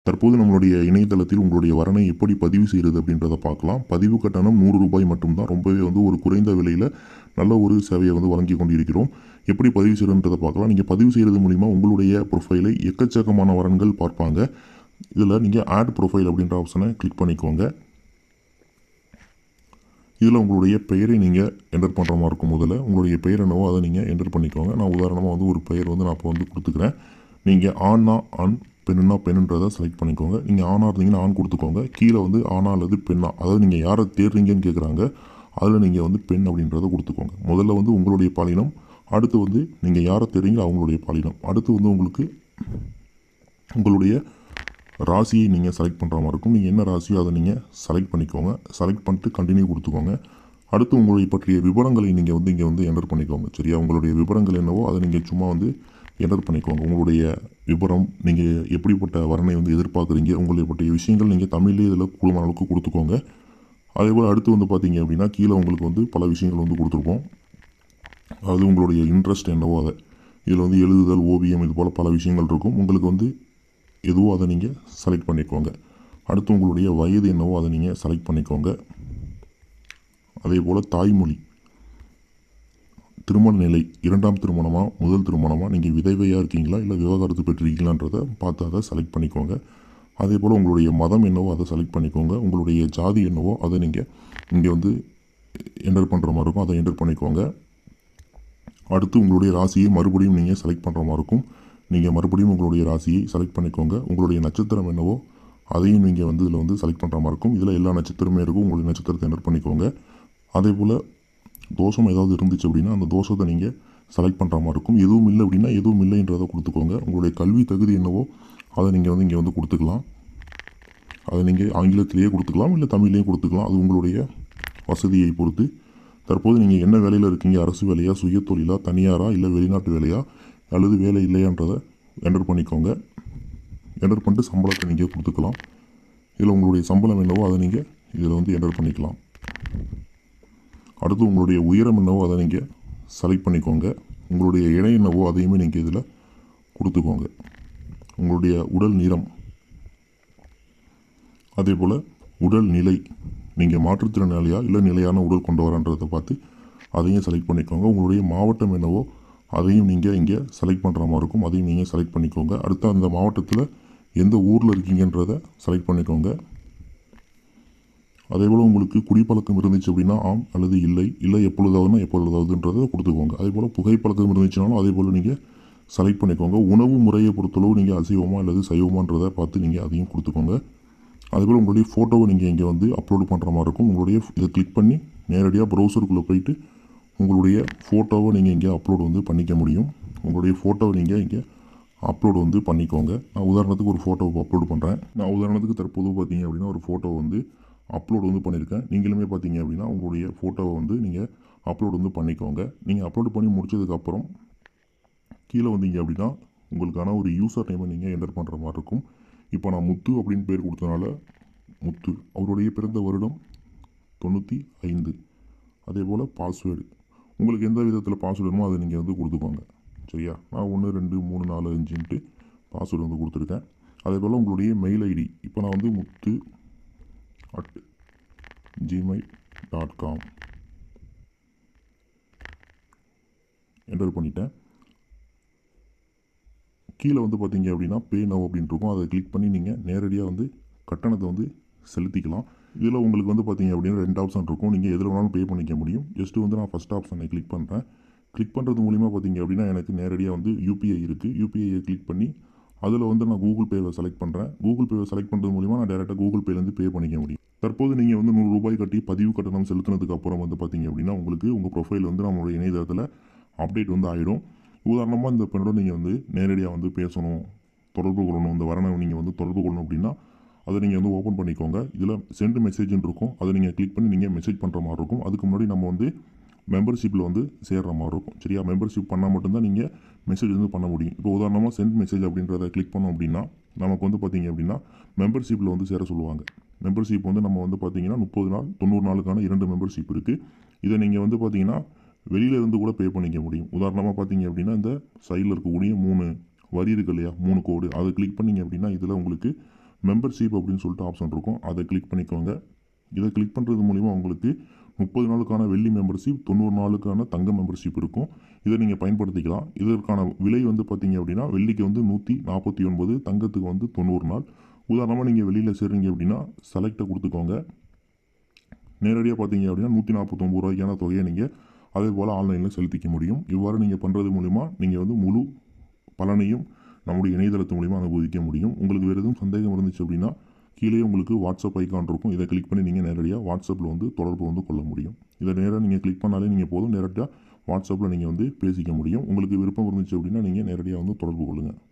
தற்போது நம்மளுடைய இணையதளத்தில் உங்களுடைய வரனை எப்படி பதிவு செய்கிறது அப்படின்றத பார்க்கலாம். பதிவு கட்டணம் ரூ. 100 மட்டும்தான். ரொம்பவே ஒரு குறைந்த விலையில் நல்ல ஒரு சேவையை வழங்கி கொண்டிருக்கிறோம். எப்படி பதிவு செய்கிறதுன்றதை பார்க்கலாம். நீங்கள் பதிவு செய்கிறது மூலிமா உங்களுடைய ப்ரொஃபைலை எக்கச்சக்கமான வரன்கள் பார்ப்பாங்க. இதில் நீங்கள் ஆட் ப்ரொஃபைல் அப்படின்ற ஆப்ஷனை கிளிக் பண்ணிக்கோங்க. இதில் உங்களுடைய பெயரை நீங்கள் என்டர் பண்ணுற மாதிரி இருக்கும். முதல்ல உங்களுடைய பெயர் என்னவோ அதை நீங்கள் என்டர் பண்ணிக்கோங்க. நான் உதாரணமாக ஒரு பெயர் நான் இப்போ கொடுத்துக்கிறேன். நீங்கள் ஆனா ஆண், பெண்ணுன்னா பெண்ணுன்றதை செலக்ட் பண்ணிக்கோங்க. நீங்கள் ஆணாக இருந்தீங்கன்னா ஆண் கொடுத்துக்கோங்க. கீழே ஆணா அல்லது பெண்ணா, அதாவது நீங்கள் யாரை தேடுறீங்கன்னு கேட்குறாங்க. அதில் நீங்கள் பெண் அப்படின்றத கொடுத்துக்கோங்க. முதல்ல உங்களுடைய பாலினம், அடுத்து நீங்கள் யாரை தேடுறீங்களோ அவங்களுடைய பாலினம், அடுத்து உங்களுக்கு உங்களுடைய ராசியை நீங்கள் செலக்ட் பண்ணுற மாதிரி இருக்கும். நீங்கள் என்ன ராசியோ அதை நீங்கள் செலக்ட் பண்ணிக்கோங்க. செலக்ட் பண்ணிட்டு கண்டினியூ கொடுத்துக்கோங்க. அடுத்து உங்களுடைய பற்றிய விவரங்களை நீங்கள் இங்கே என்டர் பண்ணிக்கோங்க. சரியா, உங்களுடைய விவரங்கள் என்னவோ அதை நீங்கள் சும்மா என்டர் பண்ணிக்கோங்க. உங்களுடைய விவரம், நீங்கள் எப்படிப்பட்ட வரனை எதிர்பார்க்குறீங்க, உங்களுடைய பற்றிய விஷயங்கள் நீங்கள் தமிழ்லேயே இதில் கூடுமான அளவுக்கு கொடுத்துக்கோங்க. அதேபோல் அடுத்து பார்த்தீங்க அப்படின்னா கீழே உங்களுக்கு பல விஷயங்கள் கொடுத்துருப்போம். அதாவது உங்களுடைய இன்ட்ரெஸ்ட் என்னவோ அதை இதில் எழுதுதல், ஓவியம், இது போல் பல விஷயங்கள் இருக்கும். உங்களுக்கு எதுவோ அதை நீங்கள் செலக்ட் பண்ணிக்கோங்க. அடுத்து உங்களுடைய வயது என்னவோ அதை நீங்கள் செலக்ட் பண்ணிக்கோங்க. அதே போல் தாய்மொழி, திருமண நிலை, இரண்டாம் திருமணமாக, முதல் திருமணமாக, நீங்கள் விதவையாக இருக்கீங்களா இல்லை விவாகரத்து பெற்றிருக்கீங்களான்றதை பார்த்து அதை செலக்ட் பண்ணிக்கோங்க. அதே போல் உங்களுடைய மதம் என்னவோ அதை செலக்ட் பண்ணிக்கோங்க. உங்களுடைய ஜாதி என்னவோ அதை நீங்கள் இங்கே என்டர் பண்ணுற மாதிரி இருக்கும். அதை என்டர் பண்ணிக்கோங்க. அடுத்து உங்களுடைய ராசியை மறுபடியும் நீங்கள் செலக்ட் பண்ணுற மாதிரி இருக்கும். நீங்கள் மறுபடியும் உங்களுடைய ராசியை செலக்ட் பண்ணிக்கோங்க. உங்களுடைய நட்சத்திரம் என்னவோ அதையும் நீங்கள் இதில் செலக்ட் பண்ணுற மாதிரி இருக்கும். இதில் எல்லா நட்சத்திரமே இருக்கும். உங்களுடைய நட்சத்திரத்தை என்டர் பண்ணிக்கோங்க. அதே போல் தோஷம் ஏதாவது இருந்துச்சு அப்படின்னா அந்த தோஷத்தை நீங்கள் செலக்ட் பண்ணுற மாதிரி இருக்கும். எதுவும் இல்லை அப்படின்னா எதுவும் இல்லைன்றதை கொடுத்துக்கோங்க. உங்களுடைய கல்வி தகுதி என்னவோ அதை நீங்கள் இங்கே கொடுத்துக்கலாம். அதை நீங்கள் ஆங்கிலத்திலேயே கொடுத்துக்கலாம், இல்லை தமிழ்லேயும் கொடுத்துக்கலாம். அது உங்களுடைய வசதியை பொறுத்து. தற்போது நீங்கள் என்ன வேலையில் இருக்கீங்க, அரசு வேலையா, சுய தொழிலா, தனியாரா, இல்லை வெளிநாட்டு வேலையா, அல்லது வேலை இல்லையான்றதை என்டர் பண்ணிக்கோங்க. என்டர் பண்ணிட்டு சம்பளத்தை நீங்கள் கொடுத்துக்கலாம். இதில் உங்களுடைய சம்பளம் என்னவோ அதை நீங்கள் இதில் என்டர் பண்ணிக்கலாம். அடுத்து உங்களுடைய உயரம் என்னவோ அதை நீங்கள் செலக்ட் பண்ணிக்கோங்க. உங்களுடைய எடை என்னவோ அதையுமே நீங்கள் இதில் கொடுத்துக்கோங்க. உங்களுடைய உடல் நிறம், அதே போல் உடல் நிலை, நீங்கள் மாற்றுத்திறனாளியா இல்லை நிலையான உடல் கொண்டவரான்றதை பார்த்து அதையும் செலக்ட் பண்ணிக்கோங்க. உங்களுடைய மாவட்டம் என்னவோ அதையும் நீங்கள் இங்கே செலக்ட் பண்ணுற மாதிரி இருக்கும். அதையும் நீங்கள் செலக்ட் பண்ணிக்கோங்க. அடுத்து அந்த மாவட்டத்தில் எந்த ஊரில் இருக்கீங்கன்றதை செலக்ட் பண்ணிக்கோங்க. அதேபோல் உங்களுக்கு குடிப்பழக்கம் இருந்துச்சு அப்படின்னா ஆம் அல்லது இல்லை, இல்லை எப்பொழுதாவதுனா எப்பொழுதாவதுன்றதை கொடுத்துக்கோங்க. அதே போல் புகைப்பழக்கம் இருந்துச்சுனாலும் அதே போல் நீங்கள் செலக்ட் பண்ணிக்கோங்க. உணவு முறையை பொறுத்தளவு நீங்கள் அசைவமா அல்லது சைவமான்றதை பார்த்து நீங்கள் அதையும் கொடுத்துக்கோங்க. அதேபோல் உங்களுடைய ஃபோட்டோவை நீங்கள் இங்கே அப்லோடு பண்ணுற மாதிரி இருக்கும். உங்களுடைய இதை கிளிக் பண்ணி நேரடியாக ப்ரௌசருக்குள்ளே போயிட்டு உங்களுடைய ஃபோட்டோவை நீங்கள் இங்கே அப்லோடு பண்ணிக்க முடியும். உங்களுடைய ஃபோட்டோவை நீங்கள் இங்கே அப்லோடு பண்ணிக்கோங்க. நான் உதாரணத்துக்கு ஒரு ஃபோட்டோவை அப்லோடு பண்ணுறேன். நான் உதாரணத்துக்கு தற்போது பார்த்தீங்க அப்படின்னா ஒரு ஃபோட்டோவை அப்லோடு பண்ணியிருக்கேன். நீங்களுமே பார்த்தீங்க அப்படின்னா உங்களுடைய ஃபோட்டோவை நீங்கள் அப்லோடு பண்ணிக்கோங்க. நீங்கள் அப்லோடு பண்ணி முடித்ததுக்கப்புறம் கீழே வந்தீங்க அப்படின்னா உங்களுக்கான ஒரு யூசர் நேமை நீங்கள் என்டர் பண்ணுற மாதிரி இருக்கும். இப்போ நான் முத்து அப்படின்னு பேர் கொடுத்தனால முத்து. அவருடைய பிறந்த வருடம் 95. அதே போல் பாஸ்வேர்டு, உங்களுக்கு எந்த விதத்தில் பாஸ்வேர்டு வேணுமோ அதை நீங்கள் கொடுத்துக்கோங்க. சரியா, நான் 1 2 3 4 5ன்ட்டு பாஸ்வேர்டு கொடுத்துருக்கேன். அதே போல் உங்களுடைய மெயில் ஐடி, இப்போ நான் mutthu@gmail.com என்டர் பண்ணிட்டேன். கீழே பார்த்தீங்க அப்படின்னா பே நவ் அப்படின்ட்டு இருக்கும். அதை கிளிக் பண்ணி நீங்கள் நேரடியாக கட்டணத்தை செலுத்திக்கலாம். இதில் உங்களுக்கு பார்த்தீங்க அப்படின்னா 2 ஆப்ஷன் இருக்கும். நீங்கள் எதில் வேணாலும் பே பண்ணிக்க முடியும். ஜஸ்ட்டு நான் ஃபஸ்ட் ஆப்ஷனை கிளிக் பண்ணுறேன். கிளிக் பண்ணுறது மூலிமா பார்த்தீங்க அப்படின்னா எனக்கு நேரடியாக யூபிஐ இருக்குது. யூபிஐயை கிளிக் பண்ணி அதில் நான் கூகுள் பேவை செலக்ட் பண்ணுறேன். கூகுள் பேவை செலக்ட் பண்ணுறது மூலிமா நான் டேரெக்டாக கூகுள் பேலேருந்து பே பண்ணிக்க முடியும். தற்போது நீங்கள் ரூ. 100 கட்டி பதிவு கட்டணம் செலுத்தினதுக்கு அப்புறம் பார்த்தீங்க அப்படின்னா உங்களுக்கு உங்கள் ப்ரொஃபைல் நம்மளுடைய இணையதளத்தில் அப்டேட் ஆகிடும். உதாரணமாக இந்த பெண்ணோட நீங்கள் நேரடியாக பேசணும், தொடர்பு கொள்ளணும், இந்த வரனை நீங்கள் தொடர்பு கொள்ளணும் அப்படின்னா அதை நீங்கள் ஓப்பன் பண்ணிக்கோங்க. இதில் சென்ட் மெசேஜ்னு இருக்கும். அதை நீங்கள் கிளிக் பண்ணி நீங்கள் மெசேஜ் பண்ணுற மாதிரி இருக்கும். அதுக்கு முன்னாடி நம்ம மெம்பர்ஷிப்பில் சேர்கிற மாதிரி இருக்கும். சரியா, மெம்பர்ஷிப் பண்ணால் மட்டும்தான் நீங்கள் மெசேஜ் பண்ண முடியும். இப்போ உதாரணமாக சென்ட் மெசேஜ் அப்படின்றத கிளிக் பண்ணோம் அப்படின்னா நமக்கு பார்த்தீங்க அப்படின்னா மெம்பர்ஷிப்பில் சேர சொல்லுவாங்க. மெம்பர்ஷிப் நம்ம பார்த்தீங்கன்னா 30 நாள் 90 நாளுக்கான 2 மெம்பர்ஷிப் இருக்குது. இதை நீங்கள் பார்த்தீங்கன்னா வெளியிலேருந்து கூட பே பண்ணிக்க முடியும். உதாரணமாக பார்த்தீங்க அப்படின்னா இந்த சைடில் இருக்கக்கூடிய 3 வரி இருக்கு இல்லையா, 3 கோடு, அதை கிளிக் பண்ணிங்க அப்படின்னா இதில் உங்களுக்கு மெம்பர்ஷிப் அப்படின்னு சொல்லிட்டு ஆப்ஷன் இருக்கும், அதை கிளிக் பண்ணிக்கோங்க. இதை கிளிக் பண்ணுறது மூலிமா உங்களுக்கு 30 நாளுக்கான வெள்ளி மெம்பர்ஷிப், 90 நாளுக்கான தங்க மெம்பர்ஷிப் இருக்கும். இதை நீங்கள் பயன்படுத்திக்கலாம். இதற்கான விலை வந்து பார்த்தீங்க அப்படின்னா வெள்ளிக்கு வந்து 149, தங்கத்துக்கு வந்து 90 நாள். உதாரணமாக நீங்கள் வெளியில் சேர்றீங்க அப்படின்னா செலக்டை கொடுத்துக்கோங்க. நேரடியாக பார்த்தீங்க அப்படின்னா 149 ரூபாய்க்கான தொகையை நீங்கள் அதே போல் ஆன்லைனில் செலுத்திக்க முடியும். இவ்வாறு நீங்கள் பண்ணுறது மூலிமா நீங்கள் வந்து முழு பலனையும் நம்முடைய இணையதளத்து மூலிமா அனுபவிக்க முடியும். உங்களுக்கு வேறு எதுவும் சந்தேகம் இருந்துச்சு அப்படின்னா கீழே உங்களுக்கு வாட்ஸ்அப் ஐக்கான் இருக்கும், இதை கிளிக் பண்ணி நீங்கள் நேரடியாக வாட்ஸ்அப்பில் வந்து தொடர்பு வந்து கொள்ள முடியும். இதை நேராக நீங்கள் கிளிக் பண்ணாலே நீங்கள் போதும், நேரடியாக வாட்ஸ்அப்பில் நீங்கள் வந்து பேசிக்க முடியும். உங்களுக்கு விருப்பம் இருந்துச்சு அப்படின்னா நீங்கள் நேரடியாக வந்து தொடர்பு கொள்ளுங்கள்.